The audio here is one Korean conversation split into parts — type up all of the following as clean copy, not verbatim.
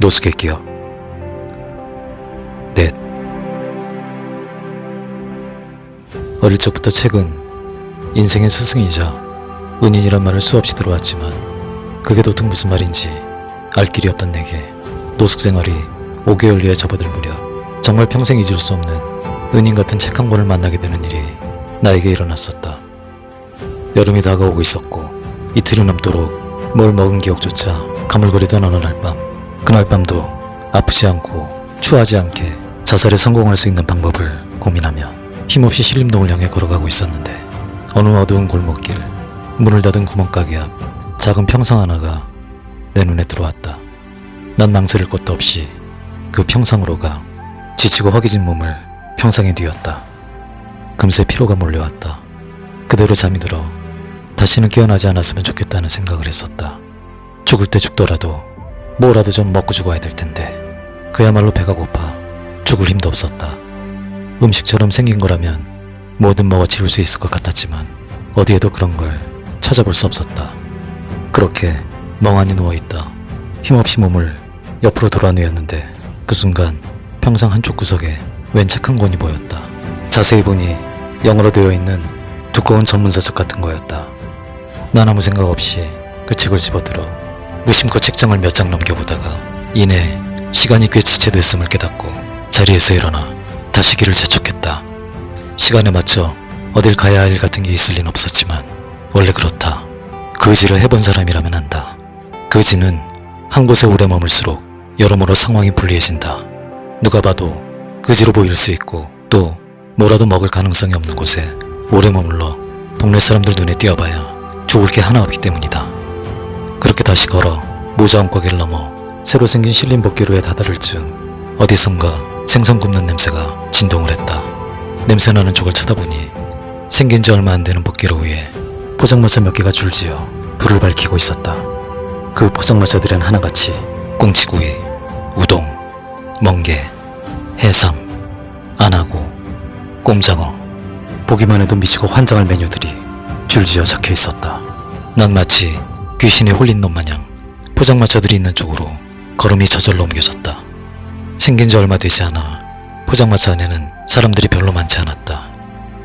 노숙의 기억. 넷. 어릴 적부터 책은 인생의 스승이자 은인이란 말을 수없이 들어왔지만 그게 도통 무슨 말인지 알 길이 없던 내게 노숙 생활이 5개월여에 접어들 무렵 정말 평생 잊을 수 없는 은인 같은 책 한 권을 만나게 되는 일이 나에게 일어났었다. 여름이 다가오고 있었고 이틀이 넘도록 뭘 먹은 기억조차 가물거리던 어느 날 밤, 그날 밤도 아프지 않고 추하지 않게 자살에 성공할 수 있는 방법을 고민하며 힘없이 신림동을 향해 걸어가고 있었는데 어느 어두운 골목길, 문을 닫은 구멍가게 앞 작은 평상 하나가 내 눈에 들어왔다. 난 망설일 것도 없이 그 평상으로 가 지치고 허기진 몸을 평상에 뉘었다. 금세 피로가 몰려왔다. 그대로 잠이 들어 다시는 깨어나지 않았으면 좋겠다는 생각을 했었다. 죽을 때 죽더라도 뭐라도 좀 먹고 죽어야 될 텐데 그야말로 배가 고파 죽을 힘도 없었다. 음식처럼 생긴 거라면 뭐든 먹어 치울 수 있을 것 같았지만 어디에도 그런 걸 찾아볼 수 없었다. 그렇게 멍하니 누워있다 힘없이 몸을 옆으로 돌아누였는데 그 순간 평상 한쪽 구석에 웬 책 한 권이 보였다. 자세히 보니 영어로 되어 있는 두꺼운 전문서적 같은 거였다. 난 아무 생각 없이 그 책을 집어들어 무심코 책장을 몇 장 넘겨보다가 이내 시간이 꽤 지체됐음을 깨닫고 자리에서 일어나 다시 길을 재촉했다. 시간에 맞춰 어딜 가야 할 일 같은 게 있을 리는 없었지만 원래 그렇다. 그지를 해본 사람이라면 안다. 그지는 한 곳에 오래 머물수록 여러모로 상황이 불리해진다. 누가 봐도 그지로 보일 수 있고 또 뭐라도 먹을 가능성이 없는 곳에 오래 머물러 동네 사람들 눈에 띄어봐야 좋을 게 하나 없기 때문이다. 그렇게 다시 걸어 모자원과기를 넘어 새로 생긴 실린 복귀로에 다다를 즈음 어디선가 생선 굽는 냄새가 진동을 했다. 냄새나는 쪽을 쳐다보니 생긴 지 얼마 안 되는 복귀로 위에 포장마차 몇 개가 줄지어 불을 밝히고 있었다. 그 포장마차들은 하나같이 꽁치구이, 우동, 멍게, 해삼, 안하고, 꼼장어, 보기만 해도 미치고 환장할 메뉴들이 줄지어 적혀 있었다. 난 마치 귀신에 홀린 놈 마냥 포장마차들이 있는 쪽으로 걸음이 저절로 옮겨졌다. 생긴 지 얼마 되지 않아 포장마차 안에는 사람들이 별로 많지 않았다.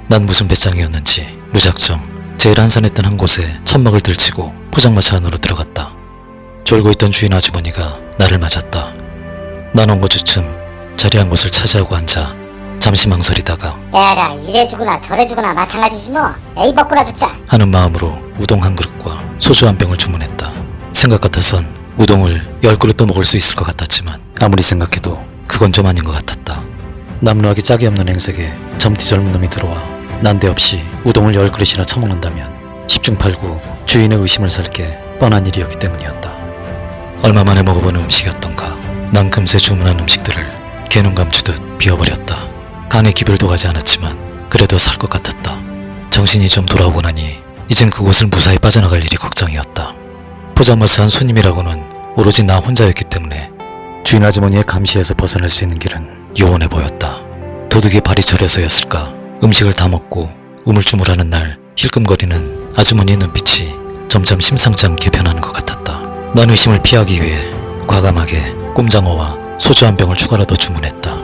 난 무슨 배짱이었는지 무작정 제일 한산했던 한 곳에 천막을 들치고 포장마차 안으로 들어갔다. 졸고 있던 주인 아주머니가 나를 맞았다. 난 온 곳쯤 자리 한 곳을 차지하고 앉아 잠시 망설이다가 야야 이래 주구나 저래 주구나 마찬가지지 뭐. 에이 먹구나 죽자 하는 마음으로 우동 한 그릇과 소주 한 병을 주문했다. 생각 같아선 우동을 10그릇도 먹을 수 있을 것 같았지만 아무리 생각해도 그건 좀 아닌 것 같았다. 남루하기 짝이 없는 행색에 점티 젊은 놈이 들어와 난데없이 우동을 10그릇이나 처먹는다면 10중 8구 주인의 의심을 살 게 뻔한 일이었기 때문이었다. 얼마 만에 먹어본 음식이었던가 난 금세 주문한 음식들을 개눈 감추듯 비워버렸다. 간에 기별도 가지 않았지만 그래도 살 것 같았다. 정신이 좀 돌아오고 나니 이젠 그곳을 무사히 빠져나갈 일이 걱정이었다. 포장마차 한 손님이라고는 오로지 나 혼자였기 때문에 주인 아주머니의 감시에서 벗어날 수 있는 길은 요원해 보였다. 도둑이 발이 저려서였을까 음식을 다 먹고 우물쭈물하는 날 힐끔거리는 아주머니의 눈빛이 점점 심상치 않게 변하는 것 같았다. 난 의심을 피하기 위해 과감하게 꼼장어와 소주 한 병을 추가로 더 주문했다.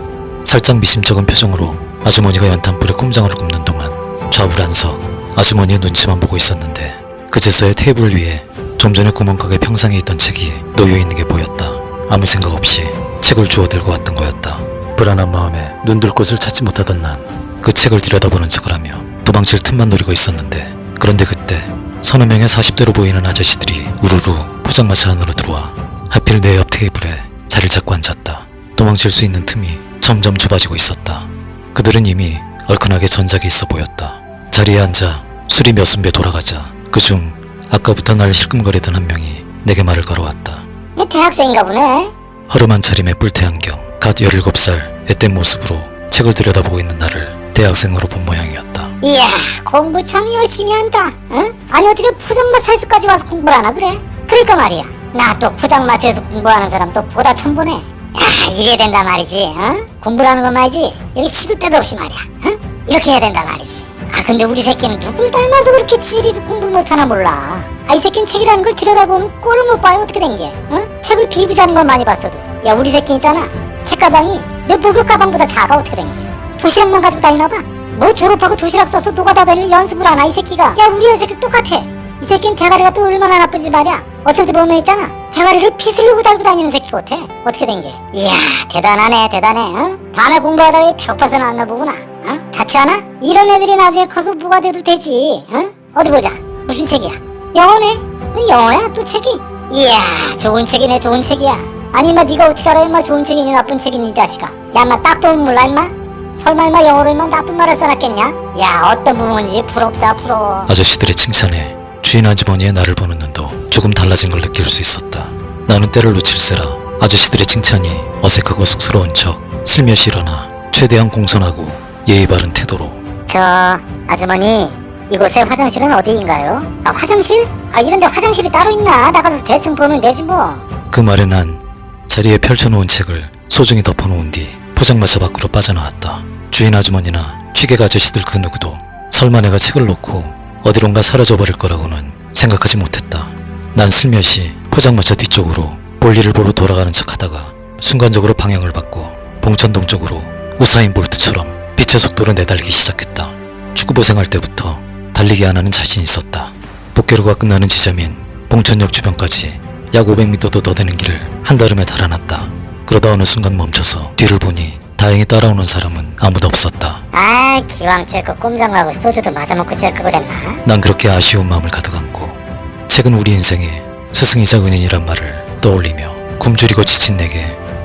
살짝 미심쩍은 표정으로 아주머니가 연탄불에 꼼장어를 굽는 동안 좌불안석 아주머니의 눈치만 보고 있었는데 그제서야 테이블 위에 좀 전에 구멍가게 평상에 있던 책이 놓여있는 게 보였다. 아무 생각 없이 책을 주워 들고 왔던 거였다. 불안한 마음에 눈들 곳을 찾지 못하던 난 그 책을 들여다보는 척을 하며 도망칠 틈만 노리고 있었는데 그런데 그때 서너 명의 40대로 보이는 아저씨들이 우르르 포장마차 안으로 들어와 하필 내 옆 테이블에 자리를 잡고 앉았다. 도망칠 수 있는 틈이 점점 좁아지고 있었다. 그들은 이미 얼큰하게 전작이 있어 보였다. 자리에 앉아 술이 몇 순배 돌아가자 그중 아까부터 날 실끔거리던 한 명이 내게 말을 걸어왔다. 대학생인가 보네. 허름한 차림에 뿔테 안경, 갓 17살 앳된 모습으로 책을 들여다보고 있는 나를 대학생으로 본 모양이었다. 이야 공부 참 열심히 한다. 응? 아니 어떻게 포장마차에서까지 와서 공부를 하나 그래? 그러니까 말이야 나 또 포장마차에서 공부하는 사람 또 보다 처음 보네. 야 이래야 된다 말이지. 응? 공부를 하는 건 말이지 여기 시도 때도 없이 말이야. 응? 이렇게 해야 된다 말이지. 아 근데 우리 새끼는 누굴 닮아서 그렇게 지리도 공부 못하나 몰라. 이 새끼는 책이라는 걸 들여다보면 꼴을 못 봐요. 어떻게 된 게? 응? 책을 비구자는 건 많이 봤어도. 야, 우리 새끼 있잖아. 책 가방이 내 목욕 가방보다 작아. 어떻게 된 게? 도시락만 가지고 다니나 봐. 뭐 졸업하고 도시락 싸서 노가다 다닐 연습을 하나 이 새끼가. 야, 우리 애 새끼 똑같아. 이 새끼는 대가리가 또 얼마나 나쁜지 말이야. 어쩔 때 보면 있잖아. 대가리를 핏으로 달고 다니는 새끼 같아. 어떻게 된 게? 이야, 대단하네, 대단해. 어? 밤에 공부하다가 배고파서 나왔나 보구나. 어? 좋지 않아? 이런 애들이 나중에 커서 뭐가 돼도 되지. 어? 어디 보자. 무슨 책이야? 영어네? 영어야 또 책이? 이야, 좋은 책이네, 좋은 책이야. 아니 임마 네가 어떻게 알아 임마 좋은 책인지 나쁜 책인지 이 자식아. 야 임마 딱 보면 몰라 임마? 설마 임마 영어로 임마 나쁜 말을 써놨겠냐? 야, 어떤 부모인지 부럽다, 부러워. 아저씨들의 칭찬에 주인 아주머니의 나를 보는 눈도 조금 달라진 걸 느낄 수 있었다. 나는 때를 놓칠세라 아저씨들의 칭찬이 어색하고 쑥스러운 척 슬며시 일어나 최대한 공손하고 예의 바른 태도로 저 아주머니, 이곳의 화장실은 어디인가요? 아, 화장실? 아, 이런데 화장실이 따로 있나? 나가서 대충 보면 되지 뭐. 그 말에 난 자리에 펼쳐놓은 책을 소중히 덮어놓은 뒤 포장마차 밖으로 빠져나왔다. 주인 아주머니나 취객 아저씨들 그 누구도 설마 내가 책을 놓고 어디론가 사라져버릴 거라고는 생각하지 못했다. 난 슬며시 포장마차 뒤쪽으로 볼일을 보러 돌아가는 척하다가 순간적으로 방향을 바꿔 봉천동 쪽으로 우사인 볼트처럼 빛의 속도로 내달기 시작했다. 축구부 생활 때부터 달리기 하나는 자신 있었다. 복개로가 끝나는 지점인 봉천역 주변까지 약 500m도 더 되는 길을 한달음에 달아났다. 그러다 어느 순간 멈춰서 뒤를 보니 다행히 따라오는 사람은 아무도 없었다. 아, 기왕 찔거 꼼장하고 소주도 맞아먹고 찔거 그랬나? 난 그렇게 아쉬운 마음을 가득 안고 책은 우리 인생의 스승이자 은인이란 말을 떠올리며 굶주리고 지친 내게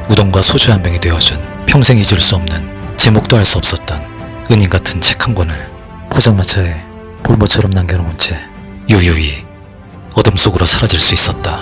우동과 소주 한 병이 되어준 평생 잊을 수 없는 제목도 알 수 없었던 은인 같은 책 한 권을 포장마차에 볼모처럼 남겨놓은 채 유유히 어둠 속으로 사라질 수 있었다.